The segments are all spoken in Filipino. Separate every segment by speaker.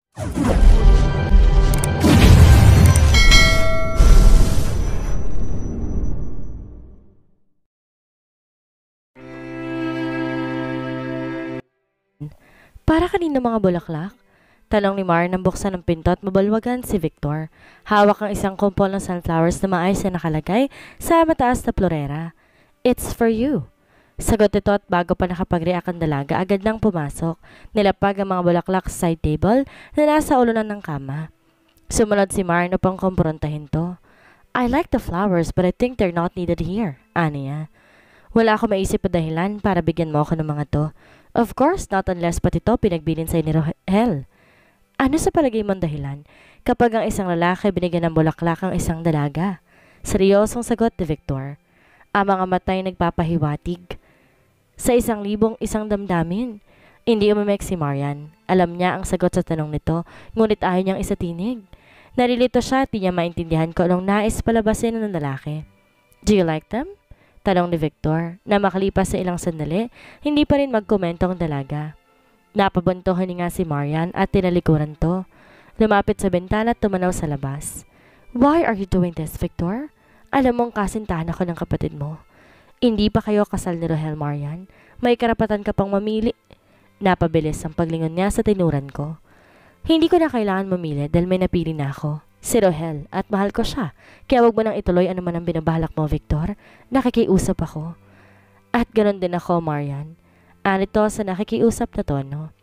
Speaker 1: Para kanino mga bulaklak? Tanong ni Mar nang buksan ng pinto at mabalwagan si Victor. Hawak ang isang kumpol ng sunflowers na maayos na nakalagay sa mataas na florera. It's for you. Sagot ito at bago pa nakapag-react ang dalaga, agad nang pumasok. Nilapag ang mga bulaklak sa side table na nasa ulunan ng kama. Sumunod si Mar upang kumprontahin to. I like the flowers but I think they're not needed here, niya. Wala ako maisip na dahilan para bigyan mo ako ng mga to. Of course, not unless pati to pinagbilin sa'yo ni Rohel. Ano sa palagay mong dahilan kapag ang isang lalaki binigyan ng bulaklak ang isang dalaga? Seryosong sagot ni Victor. Ang mga matay nagpapahiwatig. Sa 1,000 damdamin. Hindi umimek si Marian. Alam niya ang sagot sa tanong nito, ngunit ayaw niyang isatinig. Narilito siya at di niya maintindihan ko anong nais palabasin ng lalaki. Do you like them? Tanong ni Victor, na makalipas sa ilang sandali, hindi pa rin magkomento ang dalaga. Napabunto hininga si Marian at tinalikuran to. Lumapit sa bintana at tumanaw sa labas. Why are you doing this, Victor? Alam mong kasintahan ako ng kapatid mo. Hindi pa kayo kasal ni Rohel, Marian. May karapatan ka pang mamili. Napabilis ang paglingon niya sa tinuran ko. Hindi ko na kailangan mamili dahil may napili na ako. Si Rohel at mahal ko siya. Kaya wag mo nang ituloy ano man ang binabalak mo, Victor. Nakikiusap ako. At ganoon din ako, Marian. Anito sa nakikiusap na tono.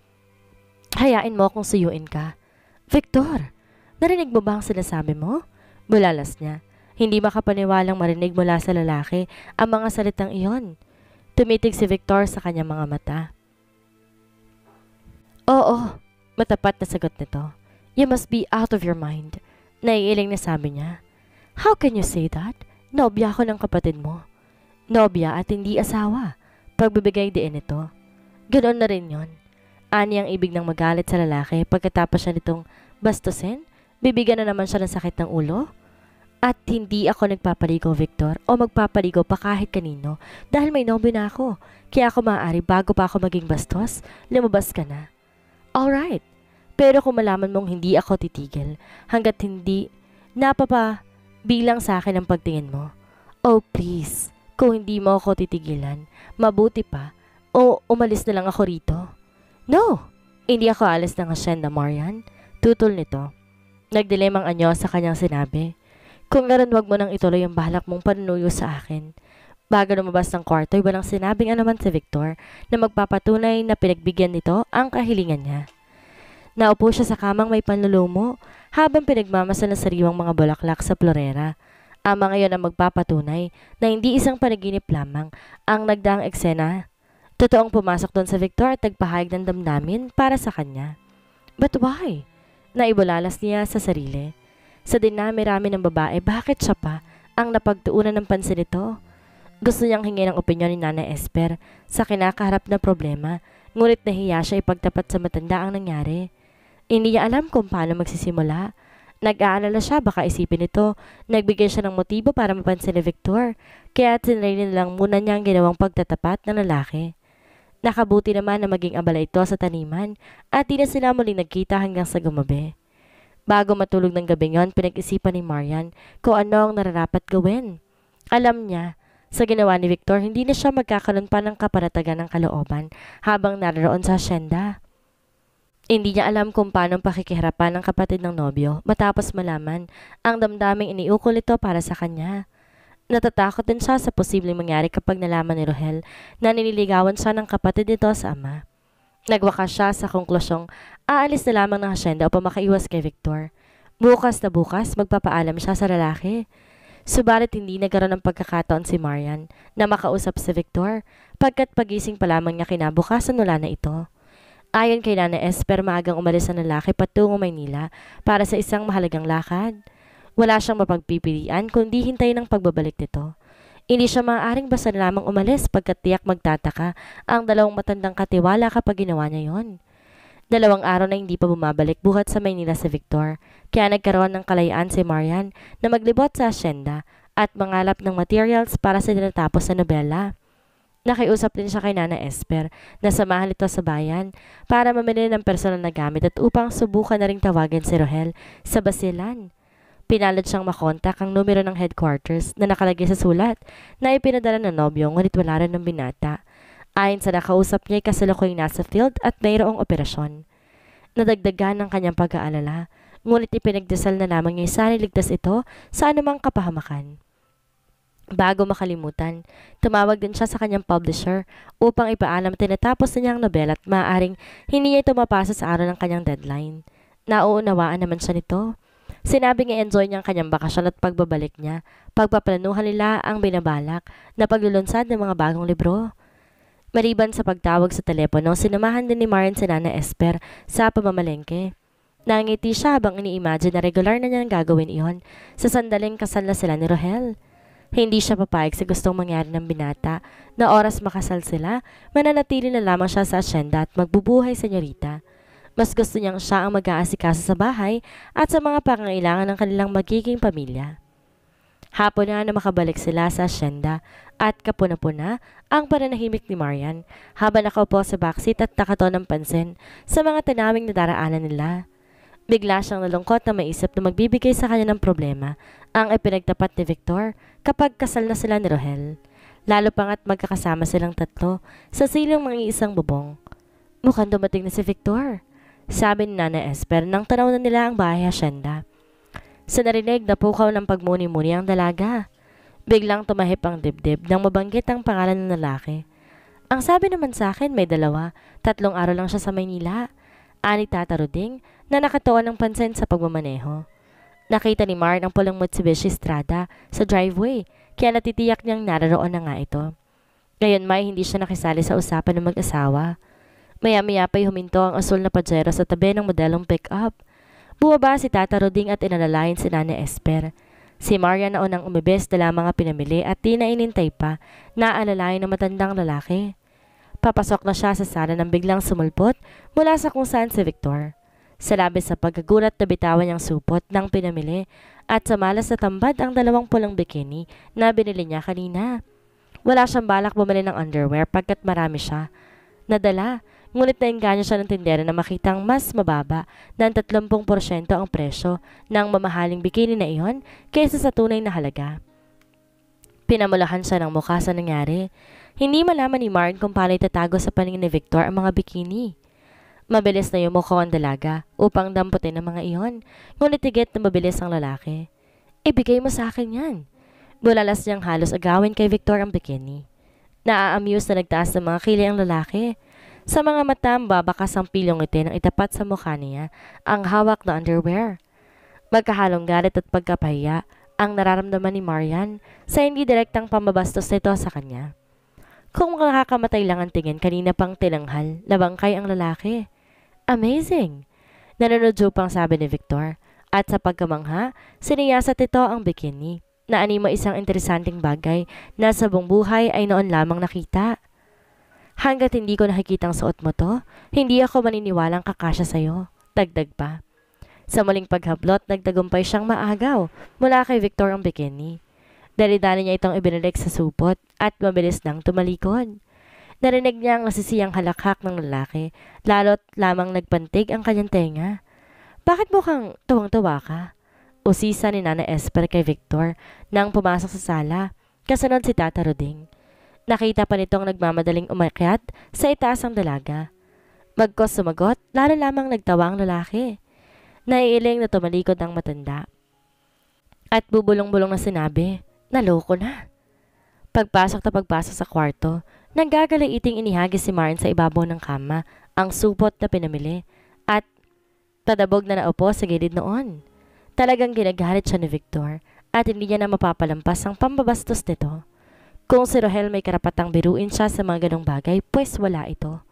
Speaker 1: Hayain mo akong suyuin ka. Victor, narinig mo ba ang sinasabi mo? Bulalas niya. Hindi makapaniwalang marinig mula sa lalaki ang mga salitang iyon. Tumitig si Victor sa kanyang mga mata. Oo, matapat na sagot nito. You must be out of your mind. Naiiling na sabi niya. How can you say that? Nobya ako ng kapatid mo. Nobya at hindi asawa. Pagbibigay diin ito. Ganoon na rin yon. Ani ang ibig ng magalit sa lalaki pagkatapos siya nitong bastusin, bibigyan na naman siya ng sakit ng ulo. At hindi ako nagpapaligo, Victor, o magpapaligo pa kahit kanino dahil may nobyo na ako. Kaya ako maaari bago pa ako maging bastos, lumabas ka na. Alright. Pero kung malaman mong hindi ako titigil, hanggat hindi bilang sa akin ang pagtingin mo. Oh please, kung hindi mo ako titigilan, mabuti pa, o umalis na lang ako rito. No, hindi ako alis ng hacienda, Marian. Tutol nito. Nagdilim ang anyo sa kanyang sinabi. Kung garan wag mo nang ituloy ang balak mong panunuyo sa akin. Bago lumabas ng kwarto, walang sinabing anuman si Victor na magpapatunay na pinagbigyan nito ang kahilingan niya. Naupo siya sa kamang may panlulumo habang pinagmamasal ng sariwang mga bulaklak sa florera. Ang mga iyon ang magpapatunay na hindi isang panaginip lamang ang nagdaang eksena. Totoong pumasok doon sa Victor at nagpahayag ng damdamin para sa kanya. But why? Naibulalas niya sa sarili. Sa dinami-rami ng babae, bakit siya pa ang napagtuunan ng pansin nito? Gusto niyang hingi ng opinyon ni Nana Esper sa kinakaharap na problema, ngunit nahiya siya ipagtapat sa matanda ang nangyari. Hindi niya alam kung paano magsisimula. Nag-aalala siya baka isipin nito, nagbigay siya ng motibo para mapansin ni Victor, kaya tinrainin lang muna niya ang ginawang pagtatapat ng lalaki. Nakabuti naman na maging abala ito sa taniman at di na sila muling nagkita hanggang sa gumabi. Bago matulog ng gabing yon, pinag-isipan ni Marian kung ano ang nararapat gawin. Alam niya, sa ginawa ni Victor, hindi na siya magkakaroon pa ng kapanatagan ng kalooban habang naroon sa hacienda. Hindi niya alam kung paano pakikiharapan ng kapatid ng nobyo matapos malaman ang damdaming iniukol ito para sa kanya. Natatakot din siya sa posibleng mangyari kapag nalaman ni Rohel na nililigawan siya ng kapatid nito sa ama. Nagwakas siya sa konklusyong aalis na lamang ng hacienda upang makaiwas kay Victor. Bukas na bukas magpapaalam siya sa lalaki. Subalit hindi nagkaroon ng pagkakataon si Marian na makausap si Victor pagkat pagising pa lamang niya kinabukasan wala na ito. Ayon kay Nana Esper, maagang umalis ang lalaki patungo Maynila para sa isang mahalagang lakad. Wala siyang mapagpipilian kundi hintayin ang pagbabalik nito. Hindi siya maaaring basta lamang umalis pagkat tiyak magtataka ang dalawang matandang katiwala kapag ginawa niya yon. 2 araw na hindi pa bumabalik buhat sa Maynila si Victor, kaya nagkaroon ng kalayaan si Marian na maglibot sa hacienda at mangalap ng materials para sa tinatapos na nobela. Nakiusap din siya kay Nana Esper na samahan ito sa bayan para mamili ng personal na gamit at upang subukan na ring tawagan si Rohel sa Basilan. Pinalad siyang makontak ang numero ng headquarters na nakalagay sa sulat na ipinadala ng nobyo ngunit wala rin ng binata. Ayon sa nakausap niya ay kasalukuyang nasa field at mayroong operasyon. Nadagdagan ng kanyang pag-aalala, ngunit ipinagdasal na lamang niya sana ligtas ito sa anumang kapahamakan. Bago makalimutan, tumawag din siya sa kanyang publisher upang ipaalam tinatapos na niya ang nobela at maaaring hindi niya ito mapasa sa araw ng kanyang deadline. Nauunawaan naman siya nito. Sinabing i-enjoy niya ang kanyang bakasyon at pagbabalik niya, pagpaplanuhan nila ang binabalak na paglulunsad ng mga bagong libro. Maliban sa pagtawag sa telepono, sinamahan din ni Marian si Nana Esper sa pamamalengke. Nangiti siya habang ini-imagine na regular na niyang gagawin iyon sa sandaling kasal na sila ni Rohel. Hindi siya papayag sa gustong mangyari ng binata na oras makasal sila, mananatili na lamang siya sa asyenda at magbubuhay senyorita. Mas gusto niyang siya ang mag-aasikaso sa bahay at sa mga pangangailangan ng kanilang magiging pamilya. Hapon na makabalik sila sa asyenda at kapuna-puna ang pananahimik ni Marian habang nakaupo sa backseat at nakato ng pansin sa mga tanawing nadaraanan nila. Bigla siyang nalungkot na maisip na magbibigay sa kanya ng problema ang ipinagtapat ni Victor kapag kasal na sila ni Rohel. Lalo pangat magkakasama silang tatlo sa silang mga isang bubong. Mukhang dumating na si Victor, sabi ni Nana Esper nang tanaw na nila ang bahay hasyenda. Sa narinig na pukaw ng pagmuni-muni ang dalaga. Biglang tumahip ang dibdib nang mabanggit ang pangalan ng lalaki. Ang sabi naman sa akin may 2, 3 araw lang siya sa Maynila. Ani Tata Ruding na nakatuon ng pansin sa pagmamaneho. Nakita ni Maren ang pulang Mitsubishi Strada sa driveway, kaya natitiyak niyang naroon na nga ito. Ngayon may hindi siya nakisali sa usapan ng mag-asawa. Maya-maya pa'y huminto ang asul na Pajero sa tabi ng modelong pick-up. Bumaba si Tata Ruding at inalalayan si Nana Esper. Si Maria na unang umibes dala mga pinamili at di na inintay pa na alalayan ng matandang lalaki. Papasok na siya sa sala nang biglang sumulpot mula sa kung saan si Victor. Sa labis sa pagkagulat na bitawan niyang supot ng pinamili at sa malas na tambad ang 2 pulang bikini na binili niya kanina. Wala siyang balak bumili ng underwear pagkat marami siya nadala, ngunit nainganyo siya ng tindera na makitang mas mababa ng 30% ang presyo ng mamahaling bikini na iyon kaysa sa tunay na halaga. Pinamulahan siya ng mukha sa nangyari. Hindi malaman ni Maren kung paano itatago sa paningin ni Victor ang mga bikini. Mabilis na yumuko ang dalaga upang damputin ang mga iyon, ngunit higit na mabilis ang lalaki. Ibigay mo sa akin yan. Bulalas niyang halos agawin kay Victor ang bikini. Naa-amuse na nagtaas ng mga kili ang lalaki. Sa mga mata babakas ang pilyong ngiti nang itapat sa mukha niya ang hawak na underwear. Magkahalong galit at pagkapahiya ang nararamdaman ni Marian sa hindi direktang pambabastos nito sa kanya. Kung makakamatay lang ang tingin, kanina pang tinanghal, labangkay ang lalaki. Amazing! Nanunodyo pang sabi ni Victor. At sa pagkamangha, siniyasat ito ang bikini na anima isang interesanting bagay na sa buong buhay ay noon lamang nakita. Hanggat hindi ko nakikitang suot mo to, hindi ako maniniwalang kakasya sa'yo. Dagdag pa. Sa muling paghablot, nagtagumpay siyang maagaw mula kay Victor ang bikini. Dali-dali niya itong ibinalik sa supot at mabilis nang tumalikod. Narinig niya ang nasisiyang halakhak ng lalaki, lalo't lamang nagpantig ang kanyang tenga. Bakit mukhang tuwang-tuwa ka? Usisa ni Nana Esper kay Victor nang pumasok sa sala, kasunod si Tata Ruding. Nakita pa nitong nagmamadaling umakyat sa itaas ang dalaga. Magkos sumagot, lalo lamang nagtawa ang lalaki. Naiiling na tumalikod ang matanda. At bubulong-bulong na sinabi, naloko na. Pagpasok sa kwarto, nanggagaliiting inihagis si Maren sa ibabaw ng kama ang supot na pinamili at tadabog na naupo sa gilid noon. Talagang ginagalit siya ni Victor at hindi niya na mapapalampas ang pambabastos nito. Kung si Rohel may karapatang biruin siya sa mga ganong bagay, pues wala ito.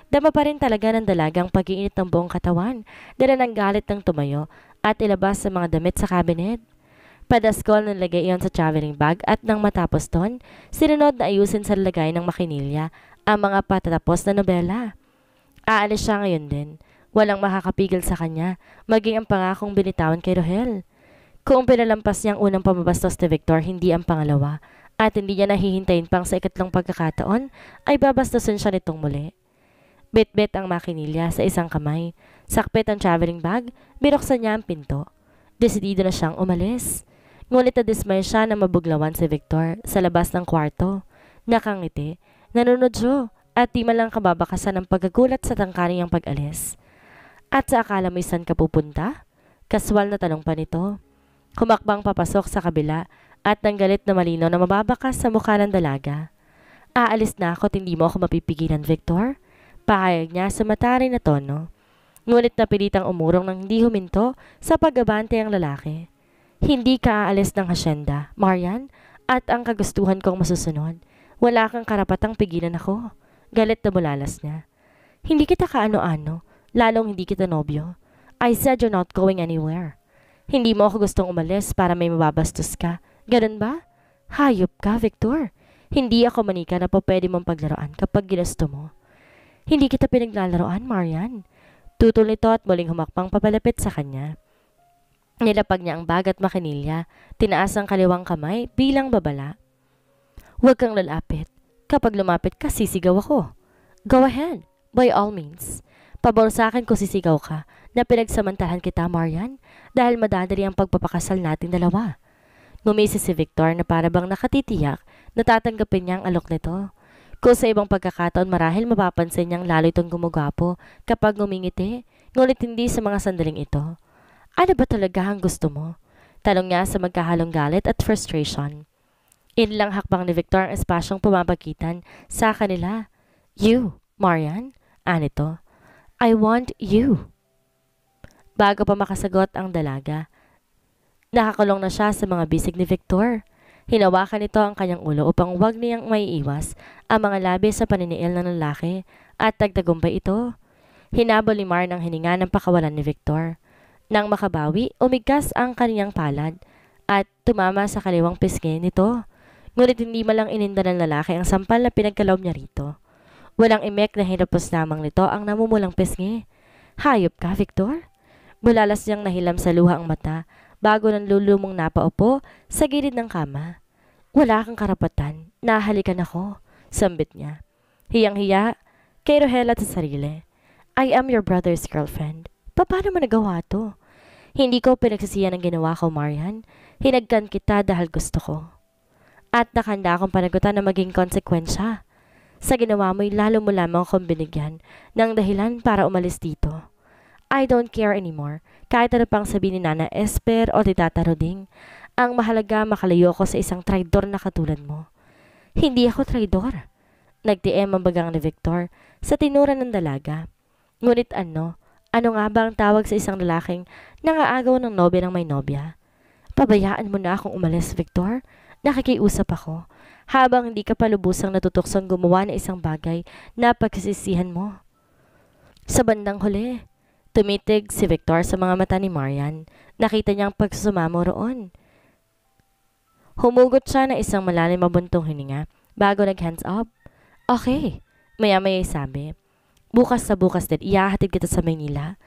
Speaker 1: Dama pa rin talaga ng dalagang pag-iinit ng buong katawan, dala ng galit ng tumayo at ilabas sa mga damit sa cabinet. Padaskol ng lagay iyon sa traveling bag at nang matapos doon, sinunod na ayusin sa lagay ng makinilya ang mga patatapos na nobela. Aalis siya ngayon din. Walang makakapigil sa kanya, maging ang pangakong binitawan kay Rohel. Kung pinalampas niya ang unang pamabastos ni Victor, hindi ang pangalawa, At hindi niya nahihintayin pang sa ikatlong pagkakataon ay babastusin siya nitong muli. Bit-bit ang makinilya sa isang kamay. Sakpit ang traveling bag, binuksan niya ang pinto. Desidido na siyang umalis. Ngunit nadismay siya na mabuglawan si Victor sa labas ng kwarto. Nakangiti, nanunod siya at di malang kababakasan ng pagkagulat sa tangkari niyang pag-alis. At sa akala mo saan ka pupunta? Kaswal na tanong pa nito. Humakbang papasok sa kabila at nanggalit na malinaw na mababakas sa mukha ng dalaga. Aalis na ako at hindi mo ako mapipigilan, Victor. Pahayag niya sa mataray na tono. Ngunit napilitang umurong nang hindi huminto sa pag-abante ang lalaki. Hindi ka aalis ng hasyenda, Marian, at ang kagustuhan kong masusunod. Wala kang karapatang pigilan ako. Galit na bulalas niya. Hindi kita kaano-ano, lalong hindi kita nobyo. I said you're not going anywhere. Hindi mo ako gustong umalis para may mababastos ka. Ganun ba? Hayop ka, Victor. Hindi ako manika na po pwede mong paglaruan kapag ginusto mo. Hindi kita pinaglalaroan, Marian. Tutol nito at muling humakbang papalapit sa kanya. Nilapag niya ang bag at makinilya, tinaas ang kaliwang kamay bilang babala. Huwag kang lalapit. Kapag lumapit ka, sisigaw ako. Go ahead, by all means. Pabor sa akin kung sisigaw ka na pinagsamantalahan kita, Marian, dahil madadali ang pagpapakasal nating dalawa. Ngumisi si Victor na para bang nakatitiyak na tatanggapin niya ang alok nito. Kung sa ibang pagkakataon marahil mapapansin niyang lalo itong gumugwapo kapag ngumingiti, ngunit hindi sa mga sandaling ito. Ano ba talaga ang gusto mo? Tanong niya sa magkahalong galit at frustration. Inilang hakbang ni Victor ang espasyong pumapagitan sa kanila. You, Marian? Anito? I want you. Bago pa makasagot ang dalaga, nakakulong na siya sa mga bisig ni Victor. Hinawakan nito ang kanyang ulo upang huwag niyang maiiwas ang mga labi sa paniniil ng lalaki at tagtagumpay ito. Hinabol ni Mar ng hininga ng pakawalan ni Victor. Nang makabawi, umigkas ang kaniyang palad at tumama sa kaliwang pisngi nito. Ngunit hindi malang ininda ng lalaki ang sampal na pinagkaloob niya rito. Walang imek na hinapos lamang nito ang namumulang pisngi. Hayop ka, Victor? Bulalas niyang nahilam sa luha ang mata bago nang lulumong napaupo sa gilid ng kama. Wala kang karapatan, nahalikan ako, sambit niya. Hiyang-hiya kay Rohel at sa sarili. I am your brother's girlfriend. Paano mo nagawa to? Hindi ko pinagsisiyan ang ginawa ko, Marian. Hinagkan kita dahil gusto ko. At nakahanda akong panagutan na maging konsekwensya. Sa ginawa mo'y lalo mo lamang akong binigyan ng dahilan para umalis dito. I don't care anymore. Kahit ano pang sabihin ni Nana Esper o Tita Roding, ang mahalaga makalayo ako sa isang traidor na katulad mo. Hindi ako traidor. Nagtiim ang bagang ni Victor sa tinura ng dalaga. Ngunit ano nga ba ang tawag sa isang lalaking nangaagaw ng nobya ng may nobya? Pabayaan mo na akong umalis, Victor. Nakikiusap ako. Habang hindi ka pa lubusang natutuksong gumawa ng isang bagay na pagsisisihan mo. Sa bandang huli, tumitig si Victor sa mga mata ni Marian. Nakita niyang pagsusumamo roon. Humugot siya ng isang malalim mabuntong hininga bago nag-hands up. Okay, maya-maya sabi. Bukas sa bukas din, iyahatid kita sa Maynila.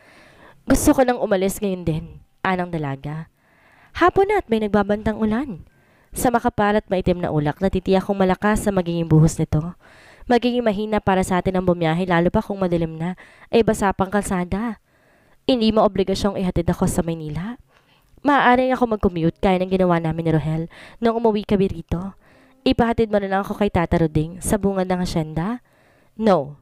Speaker 1: Gusto ko nang umalis ngayon din, anang dalaga. Hapon na at may nagbabantang ulan. Sa makapal at maitim na ulak, natitiyak kong malakas sa magiging buhos nito. Magiging mahina para sa atin ang bumiyahe lalo pa kung madilim na ay basa pang kalsada. Hindi mo obligasyong ihatid ako sa Maynila. Maaaring ako mag-commute kaya ng ginawa namin ni Rohel nung umuwi kami rito. Ipahatid mo na lang ako kay Tata Roding sa bungad ng hasyenda? No.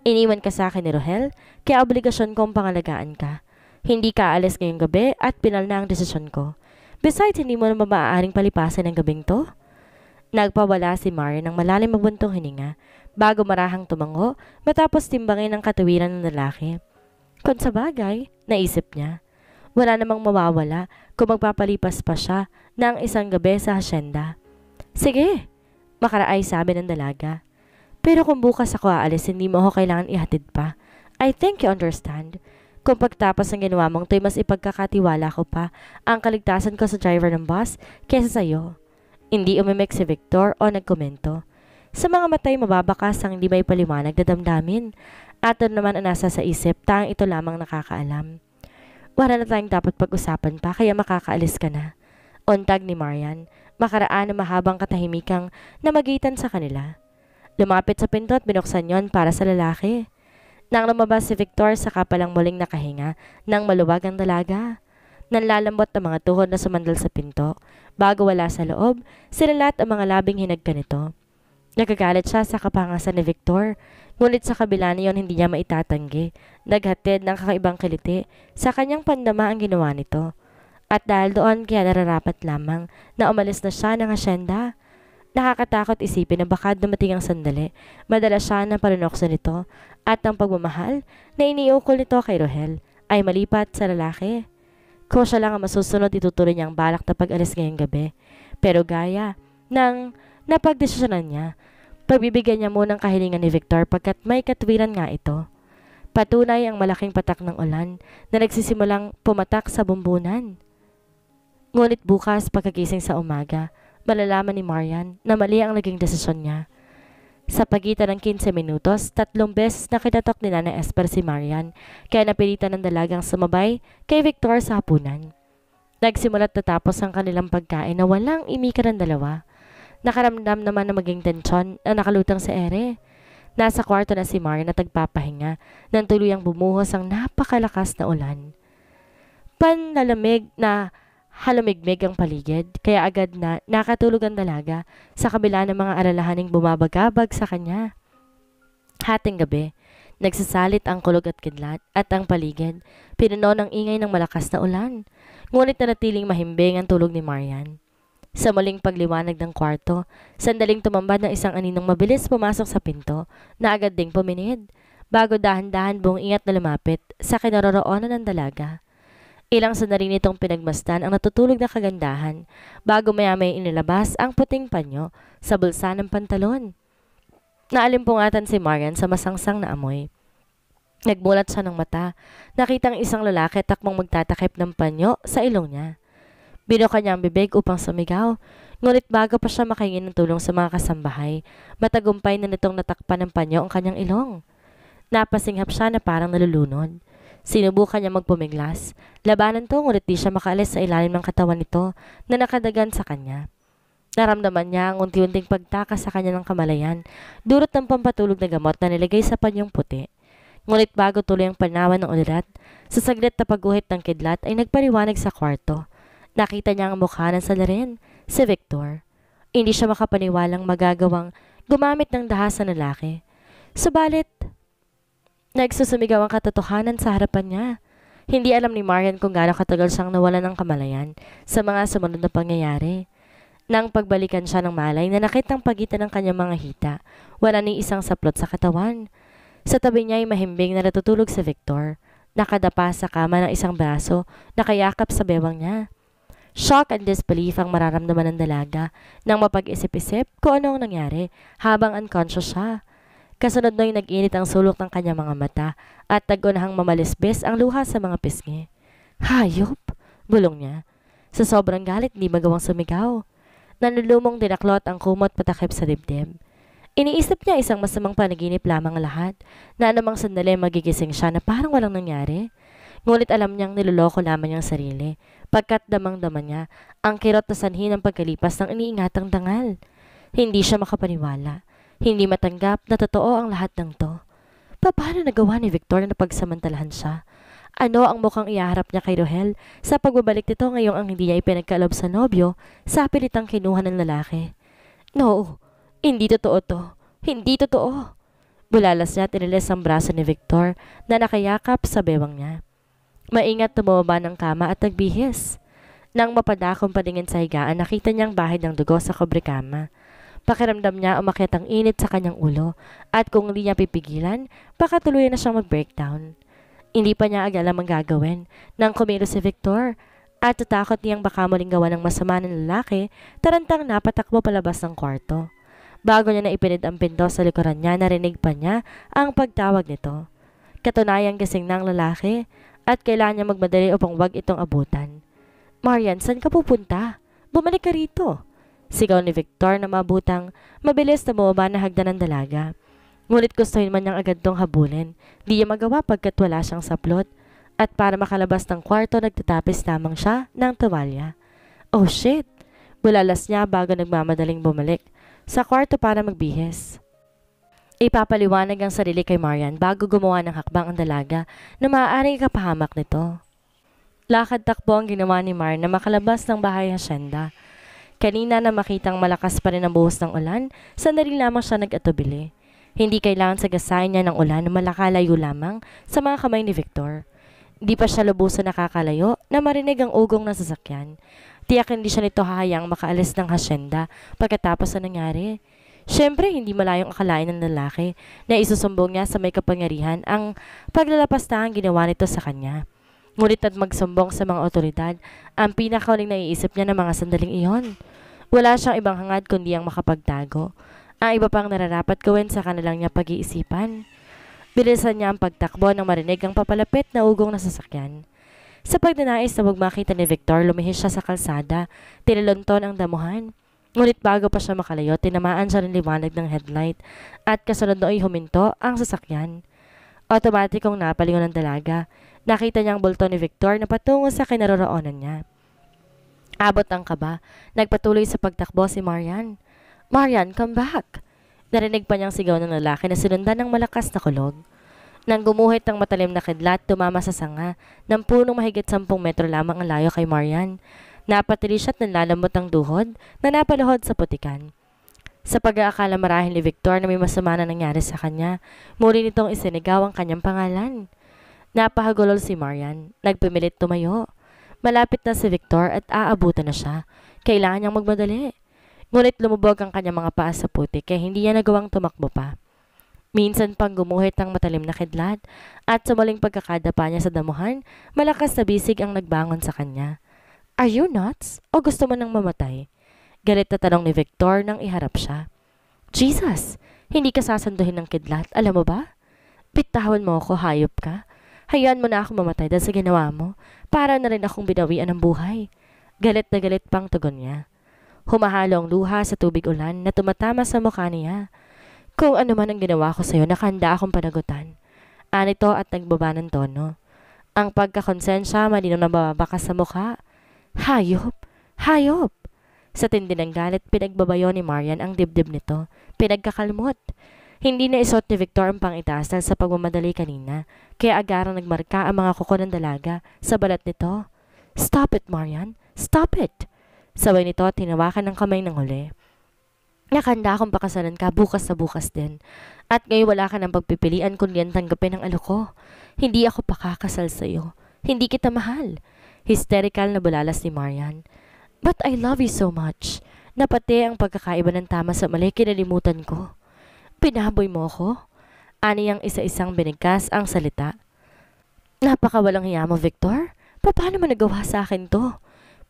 Speaker 1: Iniwan ka sa akin ni Rohel, kaya obligasyon kong pangalagaan ka. Hindi ka aalis ngayong gabi at pinal na ang desisyon ko. Besides, hindi mo naman maaaring palipasan ng gabing to? Nagpawala si Marian ng malalim mabuntong hininga bago marahang tumango matapos timbangin ang katawiran ng lalaki. Kung sa bagay, naisip niya, wala namang mawawala kung magpapalipas pa siya ng isang gabi sa hasyenda. Sige, makaraay sabi ng dalaga. Pero kung bukas ako aalis, hindi mo ako kailangan ihatid pa. I think you understand. Kung pagtapos ng ginawa mong to'y mas ipagkakatiwala ko pa ang kaligtasan ko sa driver ng bus kesa sa'yo. Hindi umimik si Victor o nagkomento. Sa mga matay mababakas ang hindi may paliwanag na damdamin. At naman ang nasa sa isip, tang ito lamang nakakaalam. Wala na tayong dapat pag-usapan pa kaya makakaalis ka na. Untag ni Marian. makaraan ng mahabang katahimikang namagitan sa kanila. Lumapit sa pinto at binuksan yon para sa lalaki. Nang lumabas si Victor, saka palang muling nakahinga ng maluwag ang dalaga. Nanlalambot ang mga tuhod na sumandal sa pinto. Bago wala sa loob, sinilat ang mga labing hinagka nito. Nagagalit siya sa kapangasan ni Victor, ngunit sa kabila niyon hindi niya maitatanggi. Naghatid ng kakaibang kiliti sa kanyang pandama ang ginawa nito. At dahil doon kaya nararapat lamang na umalis na siya ng asyenda. Nakakatakot isipin na baka dumating ang sandali, madala siya ng panunokso nito at ang pagmamahal na iniukol nito kay Rohel ay malipat sa lalaki. Kung siya lang ang masusunod, itutuloy niya ang balak na pag-alis ngayong gabi. Pero gaya ng napagdesisyonan niya, pagbibigyan niya munang kahilingan ni Victor pagkat may katwiran nga ito. Patunay ang malaking patak ng ulan na nagsisimulang pumatak sa bumbunan. Ngunit bukas pagkagising sa umaga, malalaman ni Marian na mali ang naging desisyon niya. Sa pagitan ng 15 minutos, 3 beses na kinatok ni Nana Esper si Marian, kaya napilitan ng dalagang sumabay kay Victor sa hapunan. Nagsimula't natapos ang kanilang pagkain na walang imika ng dalawa. Nakaramdam naman na maging tensyon na nakalutang sa ere. Nasa kwarto na si Marian at nagpapahinga nang tuluyang bumuhos ang napakalakas na ulan. Panlalamig na halumigmig ang paligid, kaya agad na nakatulog ang dalaga sa kabila ng mga alalahaning bumabagabag sa kanya. Hating gabi, nagsasalit ang kulog at kidlat at ang paligid, pinuno ng ingay ng malakas na ulan, ngunit nanatiling mahimbing ang tulog ni Marian. Sa muling pagliwanag ng kwarto, sandaling tumambad ng isang aninong mabilis pumasok sa pinto na agad ding puminid, bago dahan-dahan buong ingat na lumapit sa kinaroroonan ng dalaga. Ilang sandali nitong pinagmasdan ang natutulog na kagandahan bago maya-may inilabas ang puting panyo sa bulsa ng pantalon. Naalimpungatan si Marian sa masangsang na amoy. Nagmulat siya ng mata, nakitang isang lalaki takmang magtatakip ng panyo sa ilong niya. Binuka niya ang bibig upang sumigaw, ngunit bago pa siya makahingi ng tulong sa mga kasambahay, matagumpay na nitong natakpan ng panyo ang kanyang ilong. Napasinghap siya na parang nalulunod. Sinubukan niya magpumiglas. Labanan to ngunit di siya makaalis sa ilalim ng katawan nito na nakadagan sa kanya. Naramdaman niya ang unti-unting pagtakas sa kanya ng kamalayan, dulot ng pampatulog na gamot na nilagay sa panyong puti. Ngunit bago tuloy ang panawan ng ulirat, sa saglit na pagguhit ng kidlat ay nagpaliwanag sa kwarto. Nakita niya ang mukha ng salarin, si Victor. Hindi siya makapaniwalang magagawang gumamit ng dahas sa lalaki. Subalit, nagsusumigaw ang katotohanan sa harapan niya. Hindi alam ni Marian kung gaano katagal siyang nawalan ng kamalayan sa mga sumunod na pangyayari. Nang pagbalikan siya ng malay na nakitang pagitan ng kanyang mga hita, wala ni isang saplot sa katawan. Sa tabi niya ay mahimbing na natutulog si Victor, nakadapa sa kama ng isang braso, nakayakap sa bewang niya. Shock and disbelief ang mararamdaman ng dalaga nang mapag-isip-isip kung ano ang nangyari habang unconscious siya. Kasunod no'y nag-init ang sulok ng kanyang mga mata at tagunahang mamalisbis ang luha sa mga pisngi. Hayop! Bulong niya. Sa sobrang galit, di magawang sumigaw. Nanlulumong dinaklot ang kumot patakip sa dibdib. Iniisip niya isang masamang panaginip lamang lahat na anumang sandali magigising siya na parang walang nangyari. Ngunit alam niyang niloloko lamang niyang sarili pagkat damang-dama niya ang kirot na sanhi ng pagkalipas ng iniingatang dangal. Hindi siya makapaniwala. Hindi matanggap na totoo ang lahat ng to. Paano nagawa ni Victor na pagsamantalahan siya? Ano ang mukhang iyaharap niya kay Rohel sa pagbabalik nito ngayong ang hindi niya ipinagkalob sa nobyo sa pilitang kinuha ng lalaki? No, hindi totoo to. Hindi totoo. Bulalas niya at inilis ang braso ni Victor na nakayakap sa bewang niya. Maingat na bumaba ng kama at nagbihis. Nang mapadakong paningin sa higaan, nakita niyang bahid ng dugo sa kobrekama. Pakiramdam niya umakyat ang init sa kanyang ulo at kung hindi niya pipigilan, baka tuluyan na siyang mag-breakdown. Hindi pa niya agad alam ang gagawin nang kumilos si Victor at tatakot niyang baka muling gawa ng masama ng lalaki, tarantang napatakbo palabas ng kwarto. Bago niya na ipinid ang pinto sa likuran niya, narinig pa niya ang pagtawag nito. Katunayang gising ng lalaki at kailangan niya magmadali upang wag itong abutan. Marian, saan ka pupunta? Bumalik ka rito. Sigaw ni Victor na mabutang mabilis na bumaba na hagdan ng dalaga. Ngunit gustuhin man niyang agad tong habulin. Di niya magawa pagkat wala siyang saplot. At para makalabas ng kwarto, nagtatapis lamang siya ng tuwalya. Oh shit! Bulalas niya bago nagmamadaling bumalik sa kwarto para magbihis. Ipapaliwanag ang sarili kay Marian bago gumawa ng hakbang ang dalaga na maaaring ikapahamak nito. Lakad-takbo ang ginawa ni Mar na makalabas ng bahay hasyenda. Kanina na makitang malakas pa rin ang buhos ng ulan, sandali lamang siya nag-atubili. Hindi kailangan sagasain niya ng ulan na malakalayo lamang sa mga kamay ni Victor. Di pa siya lubusan nakakalayo na marinig ang ugong ng sasakyan. Tiyak hindi siya nito hahayang makaalis ng hasyenda pagkatapos na nangyari. Siyempre, hindi malayong akalain ng lalaki na isusumbong niya sa may kapangyarihan ang paglalapastahang ginawa nito sa kanya. Ngunit at magsumbong sa mga otoridad, ang pinakahuling naiisip niya ng mga sandaling iyon. Wala siyang ibang hangad kundi ang makapagtago. Ang iba pang nararapat gawin sa kanilang niya pag-iisipan. Bilisan niya ang pagtakbo nang marinig ang papalapit na ugong na sasakyan. Sa pagnanais na magmakita ni Victor, lumihis siya sa kalsada, tinilunton ang damuhan. Ngunit bago pa siya makalayo, tinamaan siya ng liwanag ng headlight at kasunod nooy huminto ang sasakyan. Otomatikong napalingon ng dalaga. Nakita niya ang bulto ni Victor na patungo sa kinaroroonan niya. Abot ang kaba, nagpatuloy sa pagtakbo si Marian. "Marian, come back!" Narinig pa niyang sigaw ng lalaki na sinundan ng malakas na kulog. Nang gumuhit ng matalim na kidlat, tumama sa sanga ng punong mahigit 10 metro lamang ang layo kay Marian. Napatili siya't nanlalamot ang duhod na napaluhod sa putikan. Sa pag-aakala marahil ni Victor na may masama na nangyari sa kanya, muli nitong isinigaw ang kanyang pangalan. Napahagulol si Marian. Nagpimilit tumayo. Malapit na si Victor at aabutan na siya. Kailangan niyang magmadali. Ngunit lumubog ang kanyang mga paa sa putik kaya hindi niya nagawang tumakbo pa. Minsan pang gumuhit ang matalim na kidlat at sa muling pagkakadapa niya sa damuhan, malakas na bisig ang nagbangon sa kanya. "Are you nuts? O gusto mo nang mamatay?" Galit na tanong ni Victor nang iharap siya. "Jesus! Hindi ka sasanduhin ng kidlat, alam mo ba? Bitawan mo ako, hayop ka. Hayaan mo na ako mamatay dahil sa ginawa mo. Para na rin akong binawian ng buhay." Galit na galit pang tugon niya. Humahalo ang luha sa tubig ulan na tumatama sa mukha niya. "Kung ano man ang ginawa ko sa'yo, nakahanda akong panagutan." Anito at nagbaba ng tono. Ang pagkakonsensya malinaw na bababakas sa mukha. "Hayop! Hayop!" Sa tindi ng galit, pinagbabayo ni Marian ang dibdib nito. Pinagkakalmot. Hindi na isuot ni Victor ang pangitaas dahil sa pagmamadali kanina, kaya agarang nagmarka ang mga kuko ng dalaga sa balat nito. "Stop it, Marian! Stop it!" Sabay nito tinawakan ng kamay ng huli. "Nakahanda akong pakasalan ka bukas na bukas din. At ngayon wala ka ng pagpipilian kundi ang tanggapin ang aloko. Hindi ako pakakasal sa'yo. Hindi kita mahal." Hysterical na bulalas ni Marian. "But I love you so much. Na pati ang pagkakaiba ng tama sa mali kinalimutan ko. Pinaboy mo ako?" Aniyang isa-isang binigkas ang salita. "Napakawalang hiya mo, Victor. Paano mo nagawa sa akin to?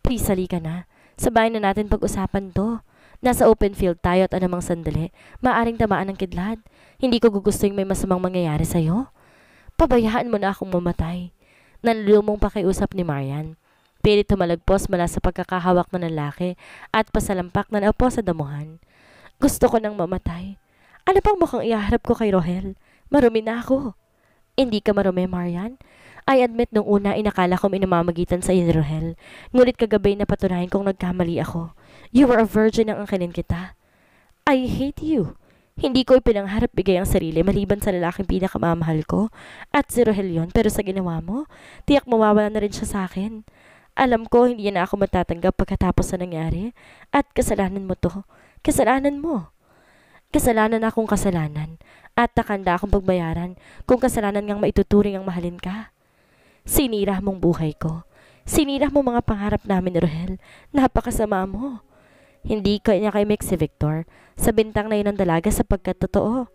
Speaker 1: Please, halika na. Sabayan na natin pag-usapan to. Nasa open field tayo at anumang sandali, maaring tamaan ng kidlat. Hindi ko gugustuhin may masamang mangyayari sa'yo. Pabayaan mo na akong mamatay." Nanlumong pakiusap ni Marian. Pilit tumalagpos mula sa pagkakahawak ng lalaki at pasalampak na naupo sa damuhan. "Gusto ko nang mamatay. Ano pang mukhang iharap ko kay Rohel? Marumi na ako." "Hindi ka marumi, Marian. I admit nung una inakala ko minamamagitan sa iyo ni Rohel. Ngunit kagabi napatunayan kong nagkamali ako. You were a virgin nang angkinin kita. I hate you. Hindi ko ipinangharap bigay ang sarili maliban sa lalaking pinakamamahal ko at si Rohel yon, pero sa ginawa mo, tiyak mawawala na rin siya sa akin. Alam ko hindi na ako matatanggap pagkatapos na nangyari at kasalanan mo to. Kasalanan mo. Kasalanan akong kasalanan at takanda akong pagbayaran kung kasalanan ngang maituturing ang mahalin ka. Sinira mong buhay ko. Sinira mo mga pangarap namin ni Rohel. Napakasama mo." Hindi ko niya kay si Victor sa bintang na yun ng dalaga sapagkat totoo.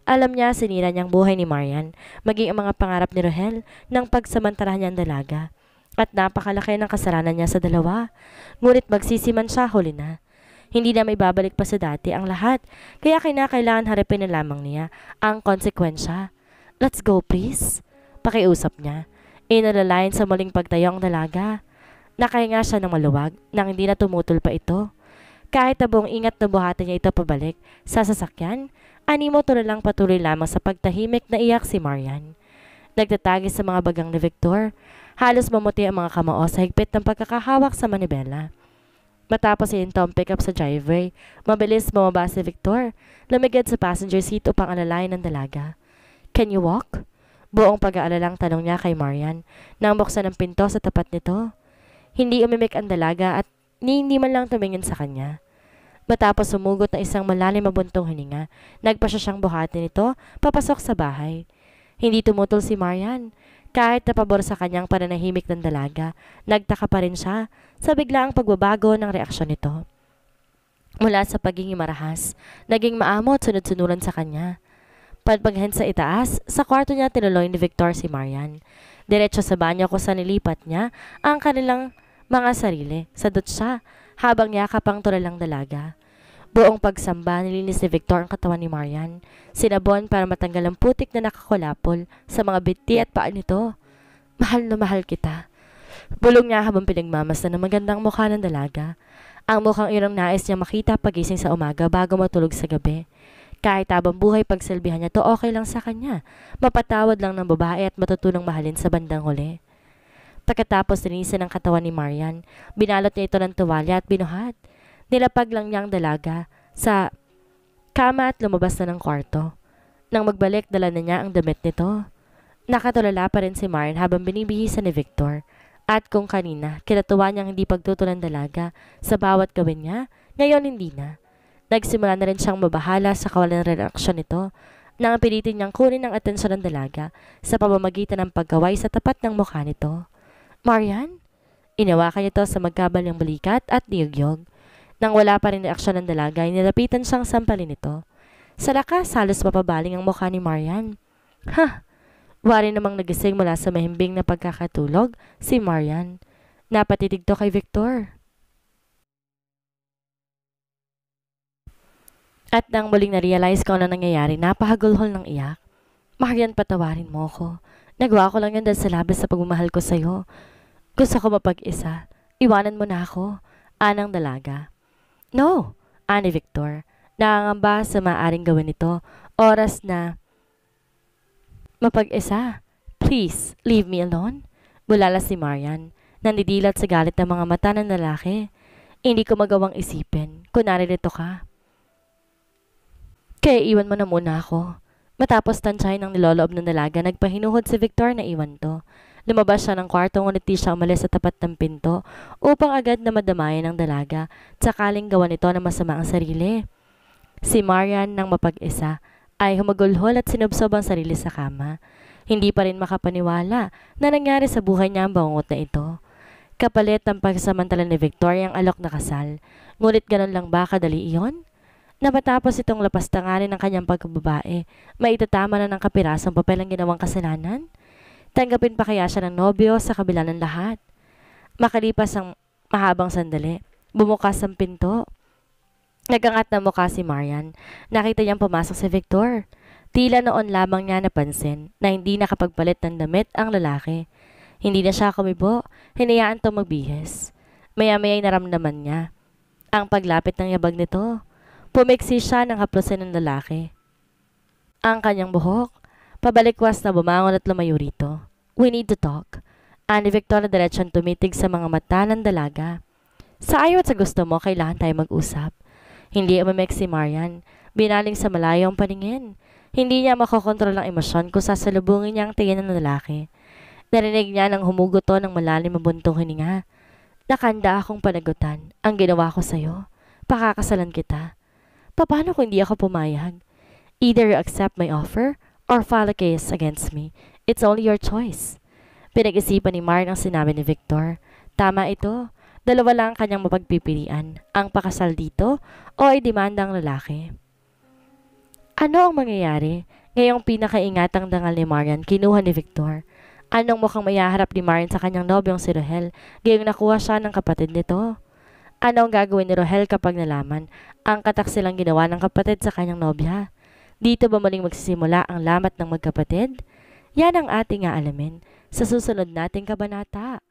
Speaker 1: Alam niya sinira niyang buhay ni Marian, maging ang mga pangarap ni Rohel ng pagsamantala niya ang dalaga. At napakalaki ng kasalanan niya sa dalawa. Ngunit magsisiman siya, huli na. Hindi na may babalik pa sa dati ang lahat, kaya kinakailangan harapin na lamang niya ang konsekwensya. "Let's go, please." Pakiusap niya. Inalalayan sa muling pagtayo ang dalaga. Nakahinga siya ng maluwag nang hindi na tumutol pa ito. Kahit na buong ingat na buhatin niya ito pabalik sa sasakyan, animo to na lang patuloy lamang sa pagtahimik na iyak si Marian. Nagtatagis sa mga bagang ni Victor. Halos mamuti ang mga kamao sa higpit ng pagkakahawak sa manibela. Matapos ihinto ang pickup sa driveway, mabilis bumaba si Victor, lumigad sa passenger seat upang alalayan ng dalaga. Can you walk? Buong pag-aalalang tanong niya kay Marian nang buksan ang pinto sa tapat nito. Hindi umimik ang dalaga at hindi man lang tumingin sa kanya. Matapos sumugot na isang malalim mabuntong hininga, nagpa siya siyang buhatin nito papasok sa bahay. Hindi tumutol si Marian. Kahit napabor sa kanyang pananahimik ng dalaga, nagtaka pa rin siya sa biglaang pagbabago ng reaksyon nito. Mula sa pagiging marahas, naging maamo at sunod-sunuran sa kanya. Pagpaghen sa itaas, sa kwarto niya tinuloy ni Victor si Marian. Diretso sa banyo kung saan nilipat niya ang kanilang mga sarili. Sadot siya habang yakap ang tulalang dalaga. Buong pagsamba, nilinis ni Victor ang katawan ni Marian. Sinabon para matanggal ang putik na nakakulapol sa mga biti at paa nito. Mahal na mahal kita. Bulong niya habang pinagmamasdan ng magandang mukha ng dalaga. Ang mukhang iyon ang nais niya makita pagising sa umaga bago matulog sa gabi. Kahit habang buhay pagsilbihan niya to okay lang sa kanya. Mapatawad lang ng babae at matutulong mahalin sa bandang huli. Pagkatapos linisin ang katawan ni Marian, binalot niya ito ng tuwalya at binuhat. Nilapag lang niya ang dalaga sa kama at lumabas na ng kwarto. Nang magbalik, dala na niya ang damit nito. Nakatulala pa rin si Marian habang binibihisan ni Victor. At kung kanina, kinatuwa niyang hindi pagtutulan dalaga sa bawat gawin niya, ngayon hindi na. Nagsimula na rin siyang mabahala sa kawalan ng reaksyon nito nang pilitin niyang kunin ang atensyon ng dalaga sa pamamagitan ng pagkaway sa tapat ng mukha nito. Marian? Inawakan niya ito sa magkabalang balikat at niyugyog. Nang wala pa rin reaksyon ng dalaga, nilapitan siyang sampalin nito. Sa lakas, halos mapabaling ang mukha ni Marian. Ha! Wari namang nagising mula sa mahimbing na pagkakatulog, si Marian. Napatitig to kay Victor. At nang muling na-realize ko ano nangyayari, napahagulhol ng iyak. Marian, patawarin mo ko. Nagawa ko lang yan dahil sa labis sa pagmamahal ko sa'yo. Gusto ko mapag-isa. Iwanan mo na ako. Anang dalaga. No, ani Victor. Nakangamba sa maaaring gawin ito. Oras na mapag-isa. Please, leave me alone. Bulala si Marian. Nandidilat sa galit ng mga mata ng lalaki. Hindi ko magawang isipin kung naririto ka. Kaya iwan mo na muna ako. Matapos tansyahin ng niloloob ng dalaga, nagpahinuhod si Victor na iwan to. Lumabas siya ng kwarto ngunit di siya umalis sa tapat ng pinto upang agad na madamayan ng dalaga sakaling gawa nito na masama ang sarili. Si Marian nang mapag-isa ay humagulhol at sinubsob ang sarili sa kama. Hindi pa rin makapaniwala na nangyari sa buhay niya ang bangungot na ito. Kapalit ang pagsamantala ni Victoria ang alok na kasal. Ngunit ganun lang ba kadali iyon? Na matapos itong lapastanganin ng kanyang pagkababae, maitatama na ng kapirasong papel ang ginawang kasalanan? Tanggapin pa kaya siya ng nobyo sa kabila ng lahat? Makalipas ang mahabang sandali, bumukas ang pinto. Nagangat na mukha si Marian. Nakita niyang pumasok si Victor. Tila noon lamang niya napansin na hindi nakapagpalit ng damit ang lalaki. Hindi na siya kumibo, hinayaan itong magbihis. Maya-maya'y naramdaman niya ang paglapit ng yabag nito. Pumiksi siya ng haplusin ng lalaki. Ang kanyang buhok, pabalikwas na bumangon at lumayo rito. We need to talk. Ani Victor na diretsyon tumitig sa mga mata ng dalaga. Sa ayaw at sa gusto mo, kailangan tayo mag-usap. Hindi umimik si Marian, binaling sa malayo ang paningin. Hindi niya makokontrol ang emosyon kung sasalubungin niya ang tingin ng lalaki. Narinig niya nang humugot to ng malalim mabuntong hininga. Nakanda akong panagutan. Ang ginawa ko sa'yo. Pakakasalan kita. Paano kung hindi ako pumayag? Either you accept my offer or file a case against me. It's only your choice. Pinag-isipan ni Marian ang sinabi ni Victor. Tama ito. Dalawa lang ang kanyang mapagpipilian. Ang pakasal dito o ay demanda ang lalaki. Ano ang mangyayari? Ngayong pinakaingatang dangal ni Marian, kinuha ni Victor. Anong mukhang mayaharap ni Marian sa kanyang nobyong si Rohel, gayong nakuha siya ng kapatid nito? Ano ang gagawin ni Rohel kapag nalaman ang kataksilang ginawa ng kapatid sa kanyang nobya? Dito ba muling magsisimula ang lamat ng magkapatid? Yan ang ating aalamin sa susunod nating kabanata.